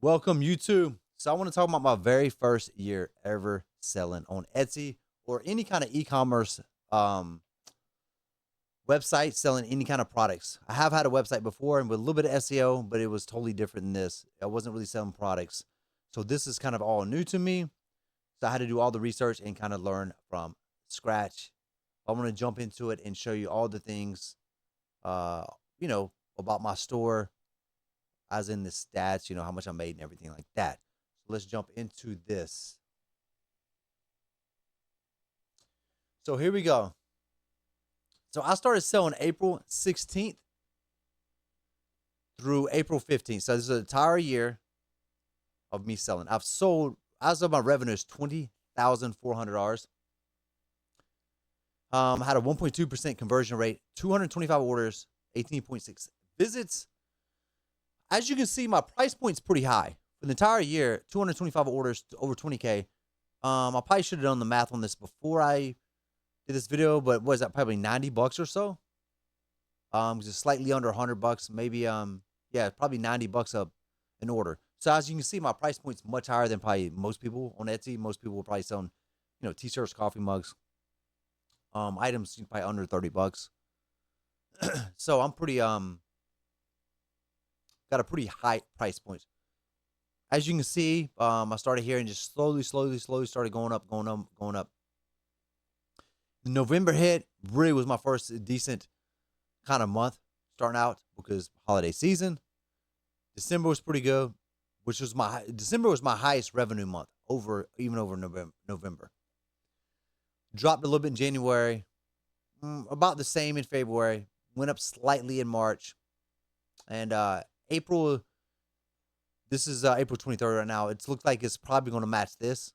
Welcome, YouTube. So I want to talk about my very first year ever selling on Etsy or any kind of e-commerce um, website selling any kind of products. I have had a website before and with a little bit of SEO, but it was totally different than this. I wasn't really selling products. So this is kind of all new to me. So I had to do all the research and kind of learn from scratch. I want to jump into it and show you all the things, uh, you know, about my store, as in the stats, how much I made and everything like that. So let's jump into this. So here we go. So I started selling April 16th through April 15th. So this is an entire year of me selling. I've sold, as of my revenue, is $20,400. I had a 1.2% conversion rate, 225 orders, 18.6 visits. As you can see, my price point's pretty high. For the entire year, 225 orders to over 20K. I probably should have done the math on this before I did this video, but what is that, probably 90 bucks or so? Just slightly under 100 bucks, maybe, yeah, probably 90 bucks up an order. So as you can see, my price point's much higher than probably most people on Etsy. Most people will probably sell, t-shirts, coffee mugs, items probably under 30 bucks. So I'm pretty, got a pretty high price point. As you can see, I started here and just slowly started going up, going up, going up. November hit, really was my first decent kind of month starting out because holiday season. December was pretty good, December was my highest revenue month over November. Dropped a little bit in January, about the same in February, went up slightly in March, and April. This is April 23rd right now. It looks like it's probably going to match this,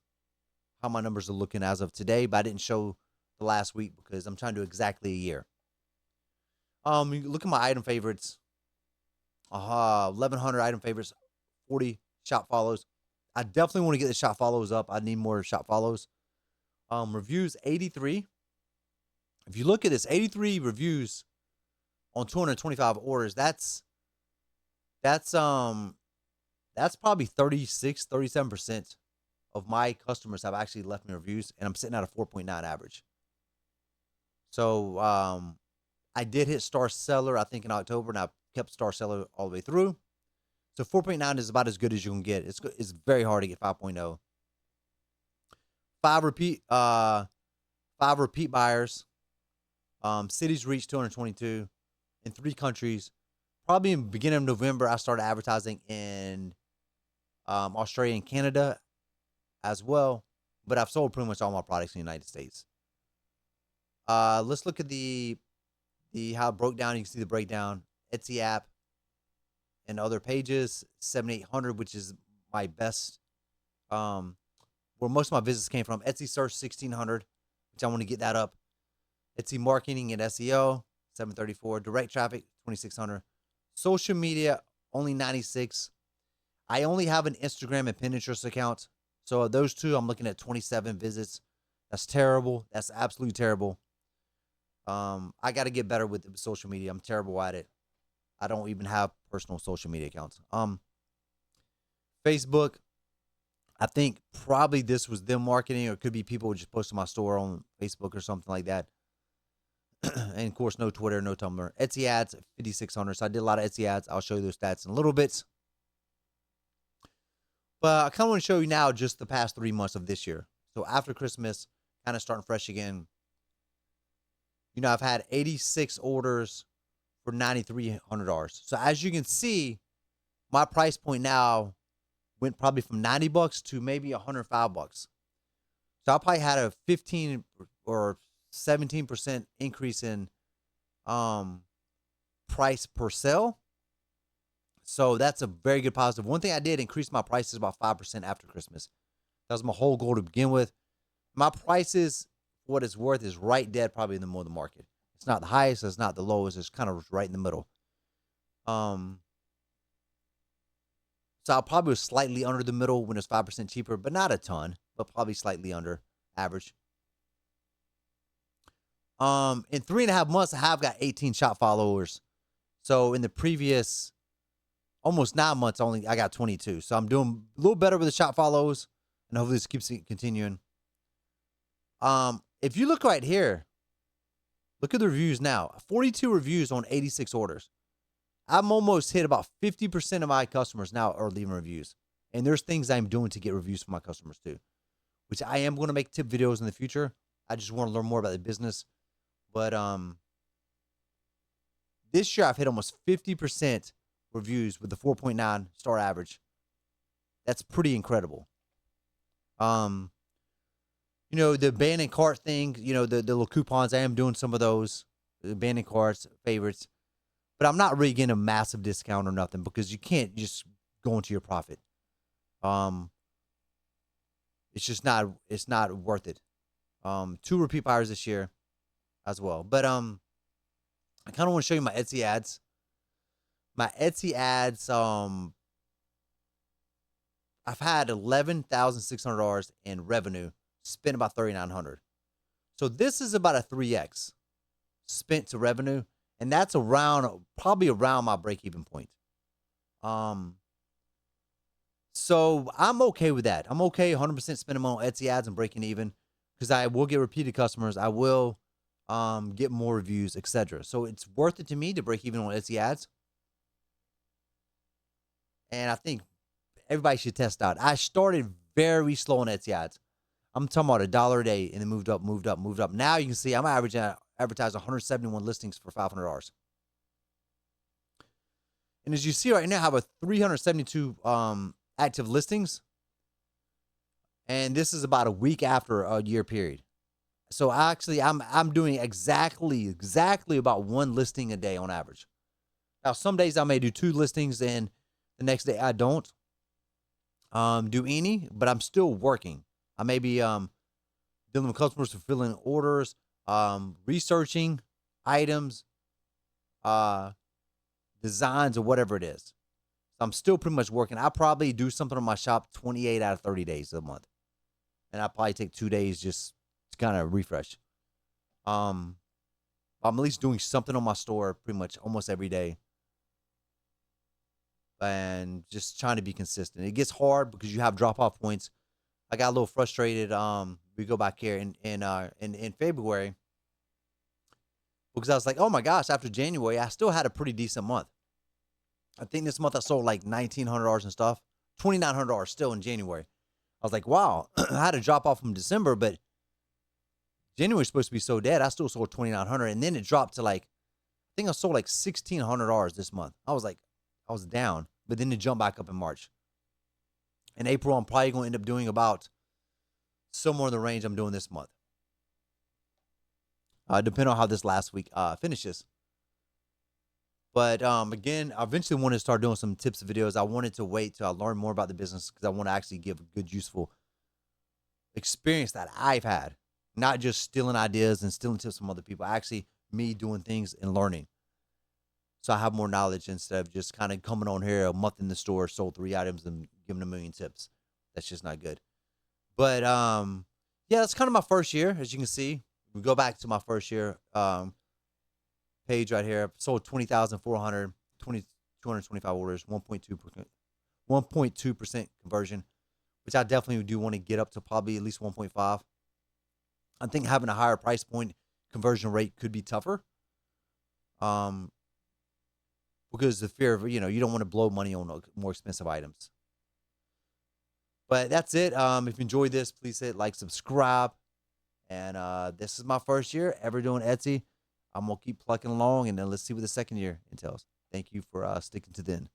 how my numbers are looking as of today, but I didn't show the last week because I'm trying to do exactly a year. You look at my item favorites. 1,100 item favorites, 40 shop follows. I definitely want to get the shop follows up. I need more shop follows. Reviews 83. If you look at this, 83 reviews on 225 orders. That's probably 36, 37% of my customers have actually left me reviews, and I'm sitting at a 4.9 average. So I did hit star seller, I think, in October, and I kept star seller all the way through. So 4.9 is about as good as you can get. It's very hard to get 5.0. Five repeat buyers. Cities reached 222 in 3 countries. Probably in the beginning of November, I started advertising in Australia and Canada as well. But I've sold pretty much all my products in the United States. Let's look at the how it broke down. You can see the breakdown. Etsy app and other pages, 7,800, which is my best, where most of my visits came from. Etsy search, 1,600, which I want to get that up. Etsy marketing and SEO, 734. Direct traffic, 2,600. Social media, only 96. I only have an Instagram and Pinterest account. So those two, I'm looking at 27 visits. That's terrible. That's absolutely terrible. I got to get better with social media. I'm terrible at it. I don't even have personal social media accounts. Facebook, I think probably this was them marketing, or it could be people just posting my store on Facebook or something like that. And of course, no Twitter, no Tumblr. Etsy ads, 5,600. So I did a lot of Etsy ads. I'll show you those stats in a little bit. But I kind of want to show you now just the past 3 months of this year. So after Christmas, kind of starting fresh again. I've had 86 orders for $9,300. So as you can see, my price point now went probably from 90 bucks to maybe 105 bucks. So I probably had a 15 or 17% increase in price per sale. So that's a very good positive. One thing I did increase my prices about 5% after Christmas. That was my whole goal to begin with. My prices, for what it's worth, is right dead probably in the middle of the market. It's not the highest, it's not the lowest, it's kind of right in the middle. So I probably was slightly under the middle when it's 5% cheaper, but not a ton, but probably slightly under average. In 3.5 months, I have got 18 shop followers. So in the previous almost 9 months, I got 22. So I'm doing a little better with the shop follows, and hopefully this keeps continuing. If you look right here, look at the reviews now. 42 reviews on 86 orders. I'm almost hit about 50% of my customers now are leaving reviews. And there's things I'm doing to get reviews for my customers too, which I am going to make tip videos in the future. I just want to learn more about the business. But this year I've hit almost 50% reviews with the 4.9 star average. That's pretty incredible. The abandoned cart thing, the little coupons, I am doing some of those. The abandoned carts, favorites. But I'm not really getting a massive discount or nothing because you can't just go into your profit. It's just not worth it. 2 repeat buyers this year as well. But I kind of want to show you my Etsy ads. My Etsy ads, I've had $11,600 in revenue, spent about $3,900. So this is about a 3x spent to revenue, and that's probably around my break-even point. So I'm okay with that. I'm okay 100% spending money on Etsy ads and breaking even because I will get repeated customers. I will get more reviews, etc. So it's worth it to me to break even on Etsy ads. And I think everybody should test out. I started very slow on Etsy ads. I'm talking about $1 a day, and then moved up. Now you can see I'm advertising 171 listings for $500. And as you see right now, I have a 372 active listings. And this is about a week after a year period. So actually, I'm doing exactly about 1 listing a day on average. Now, some days I may do 2 listings, and the next day I don't do any, but I'm still working. I may be dealing with customers, fulfilling orders, researching items, designs, or whatever it is. So I'm still pretty much working. I probably do something on my shop 28 out of 30 days a month. And I probably take 2 days just to kind of refresh. I'm at least doing something on my store pretty much almost every day. And just trying to be consistent. It gets hard because you have drop-off points. I got a little frustrated. We go back here in February because I was like, oh my gosh, after January, I still had a pretty decent month. I think this month I sold like $1,900 and stuff, $2,900 still in January. I was like, wow, I had to drop off from December, but January's supposed to be so dead. I still sold $2,900, and then it dropped to like, I think I sold like $1,600 this month. I was down, but then it jumped back up in March. In April, I'm probably going to end up doing about somewhere in the range I'm doing this month. Depending on how this last week finishes. But again, I eventually wanted to start doing some tips videos. I wanted to wait till I learn more about the business because I want to actually give a good, useful experience that I've had. Not just stealing ideas and stealing tips from other people. Actually, me doing things and learning. So I have more knowledge instead of just kind of coming on here a month in the store, sold 3 items and giving 1,000,000 tips. That's just not good. But yeah, that's kind of my first year. As you can see, we go back to my first year page right here. Sold 20,400, 225 orders, 1.2% conversion, which I definitely do want to get up to probably at least 1.5. I think having a higher price point conversion rate could be tougher. Because the fear of, you don't want to blow money on more expensive items. But that's it. If you enjoyed this, please hit like, subscribe. And this is my first year ever doing Etsy. I'm going to keep plucking along, and then let's see what the second year entails. Thank you for sticking to the end.